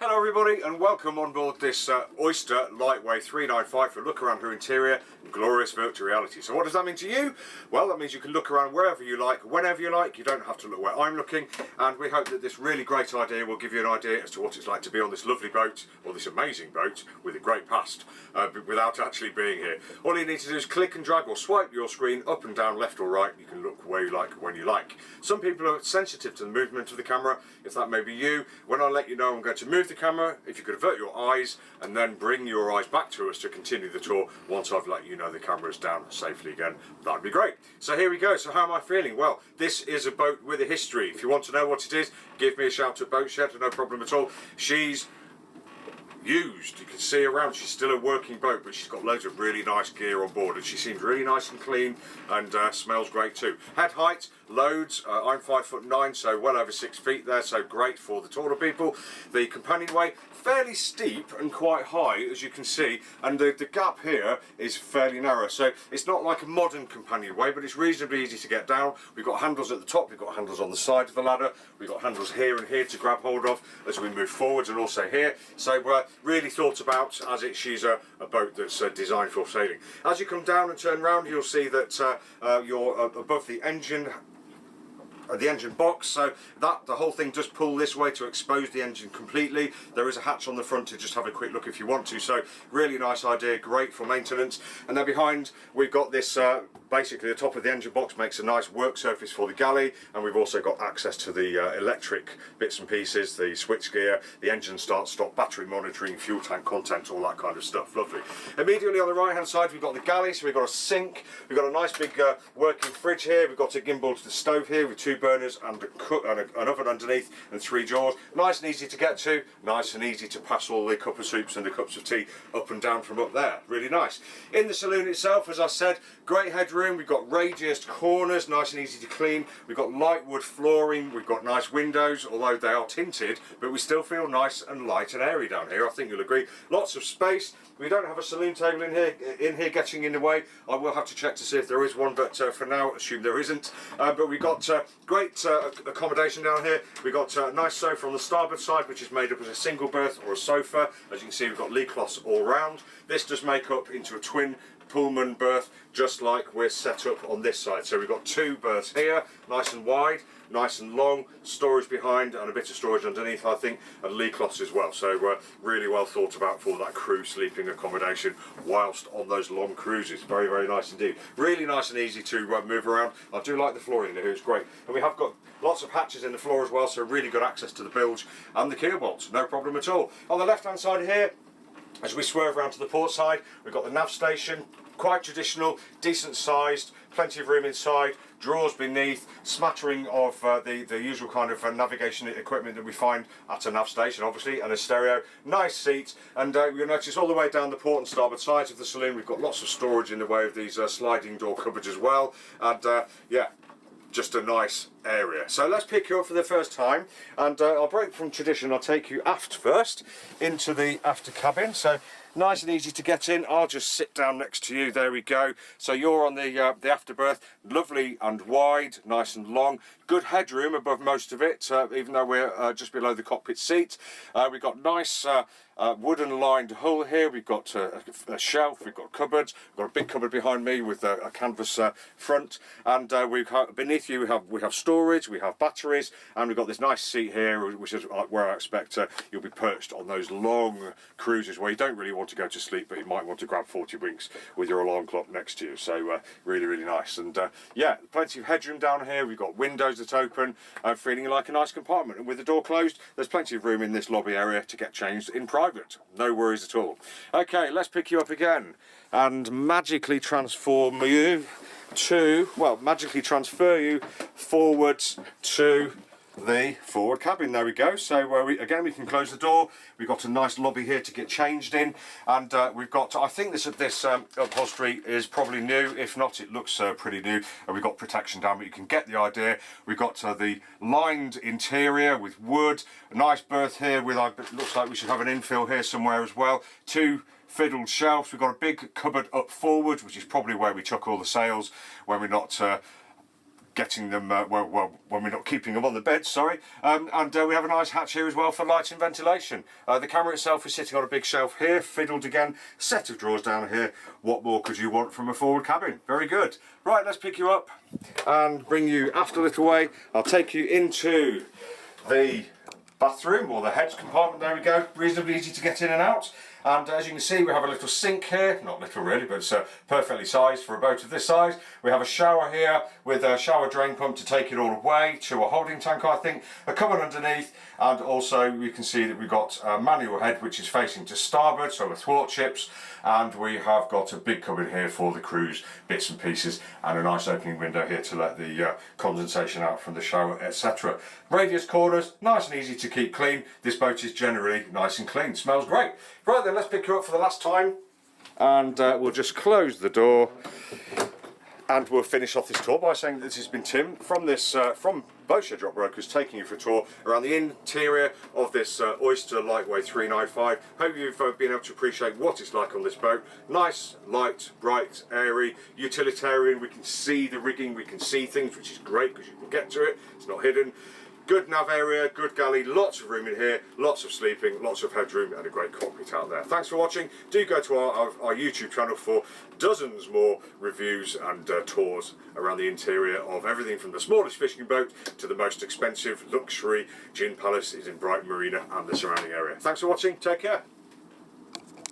Hello everybody and welcome on board this Oyster Lightwave 395 for a look around her interior in glorious virtual reality. So what does that mean to you? Well, that means you can look around wherever you like, whenever you like. You don't have to look where I'm looking, and we hope that this really great idea will give you an idea as to what it's like to be on this lovely boat, or this amazing boat with a great past, without actually being here. All you need to do is click and drag or swipe your screen up and down, left or right. You can look where you like, when you like. Some people are sensitive to the movement of the camera. If that may be you, when I let you know I'm going to move the camera, if you could avert your eyes and then bring your eyes back to us to continue the tour once I've let you know the camera is down safely again, that'd be great. So here we go. So how am I feeling? Well, this is a boat with a history. If you want to know what it is, give me a shout at Boatshed, no problem at all. She's used, you can see around, she's still a working boat, but she's got loads of really nice gear on board, and she seems really nice and clean, and smells great too. Head height, loads, I'm 5'9", so well over 6 feet there, so great for the taller people. The companionway, fairly steep and quite high, as you can see, and the gap here is fairly narrow, so it's not like a modern companionway, but it's reasonably easy to get down. We've got handles at the top, we've got handles on the side of the ladder, we've got handles here and here to grab hold of as we move forwards, and also here. So really thought about, as she's a boat that's designed for sailing. As you come down and turn round, you'll see that you're above the engine box, so that the whole thing does pull this way to expose the engine completely. There is a hatch on the front to just have a quick look if you want to, so really nice idea, great for maintenance. And then behind we've got this basically the top of the engine box makes a nice work surface for the galley, and we've also got access to the electric bits and pieces, the switch gear, the engine start stop, battery monitoring, fuel tank content, all that kind of stuff. Lovely. Immediately on the right hand side we've got the galley, so we've got a sink, we've got a nice big working fridge here, we've got a gimbal to the stove here with 2 burners and an oven underneath and 3 drawers. Nice and easy to get to, nice and easy to pass all the cup of soups and the cups of tea up and down from up there. Really nice. In the saloon itself, as I said, great headroom, we've got radiused corners, nice and easy to clean, we've got light wood flooring, we've got nice windows, although they are tinted, but we still feel nice and light and airy down here, I think you'll agree. Lots of space. We don't have a saloon table in here getting in the way. I will have to check to see if there is one, but for now assume there isn't. But we've got great accommodation down here. We've got a nice sofa on the starboard side, which is made up as a single berth or a sofa. As you can see, we've got lee cloths all round. This does make up into a twin Pullman berth, just like we're set up on this side. So we've got 2 berths here, nice and wide, nice and long, storage behind and a bit of storage underneath, I think, and lee cloths as well. So really well thought about for that crew sleeping accommodation whilst on those long cruises. Very, very nice indeed. Really nice and easy to move around. I do like the flooring in here, it's great. And we have got lots of hatches in the floor as well, so really good access to the bilge and the keel bolts, no problem at all. On the left hand side here, as we swerve around to the port side, we've got the nav station, quite traditional, decent sized, plenty of room inside, drawers beneath, smattering of the usual kind of navigation equipment that we find at a nav station, obviously, and a stereo. Nice seats, and you'll notice all the way down the port and starboard sides of the saloon we've got lots of storage in the way of these sliding door cupboards as well, and yeah, just a nice area. So let's pick you up for the first time, and I'll break from tradition. I'll take you aft first into the after cabin. So nice and easy to get in. I'll just sit down next to you. There we go. So you're on the after berth, lovely and wide, nice and long. Good headroom above most of it, even though we're just below the cockpit seat. We've got nice wooden lined hull here. We've got a shelf, we've got cupboards, we've got a big cupboard behind me with a canvas front, and beneath you we have storage, we have batteries, and we've got this nice seat here, which is where I expect you'll be perched on those long cruises where you don't really want to go to sleep, but you might want to grab 40 winks with your alarm clock next to you. So really, really nice. And yeah, plenty of headroom down here. We've got windows that open, feeling like a nice compartment, and with the door closed there's plenty of room in this lobby area to get changed in private. No worries at all. Okay, let's pick you up again and magically transfer you forwards to the forward cabin. There we go. So again we can close the door. We've got a nice lobby here to get changed in, and we've got, I think this upholstery is probably new. If not, it looks pretty new. And we've got protection down, but you can get the idea. We've got the lined interior with wood, a nice berth here with, it looks like we should have an infill here somewhere as well. 2 fiddled shelves. We've got a big cupboard up forward, which is probably where we chuck all the sails when we're not getting them well, when we're not keeping them on the bed, sorry. And we have a nice hatch here as well for light and ventilation. The camera itself is sitting on a big shelf here, fiddled again, set of drawers down here. What more could you want from a forward cabin? Very good. Right, let's pick you up and bring you aft a little way. I'll take you into the bathroom, or the heads compartment. There we go, reasonably easy to get in and out. And as you can see, we have a little sink here, not little really, but it's perfectly sized for a boat of this size. We have a shower here with a shower drain pump to take it all away to a holding tank, I think, a cupboard underneath, and also we can see that we've got a manual head which is facing to starboard, so the thwart ships, and we have got a big cupboard here for the crew's bits and pieces, and a nice opening window here to let the condensation out from the shower, etc. Radius corners, nice and easy to keep clean. This boat is generally nice and clean, smells great. Right then, let's pick you up for the last time, and we'll just close the door, and we'll finish off this tour by saying that this has been Tim from from Boatshed Yacht Brokers, taking you for a tour around the interior of this Oyster Lightwave 395. Hope you've been able to appreciate what it's like on this boat. Nice, light, bright, airy, utilitarian. We can see the rigging, we can see things, which is great because you can get to it, it's not hidden. Good nav area, good galley, lots of room in here, lots of sleeping, lots of headroom, and a great cockpit out there. Thanks for watching. Do go to our YouTube channel for dozens more reviews and tours around the interior of everything from the smallest fishing boat to the most expensive luxury gin palace is in Brighton Marina and the surrounding area. Thanks for watching. Take care.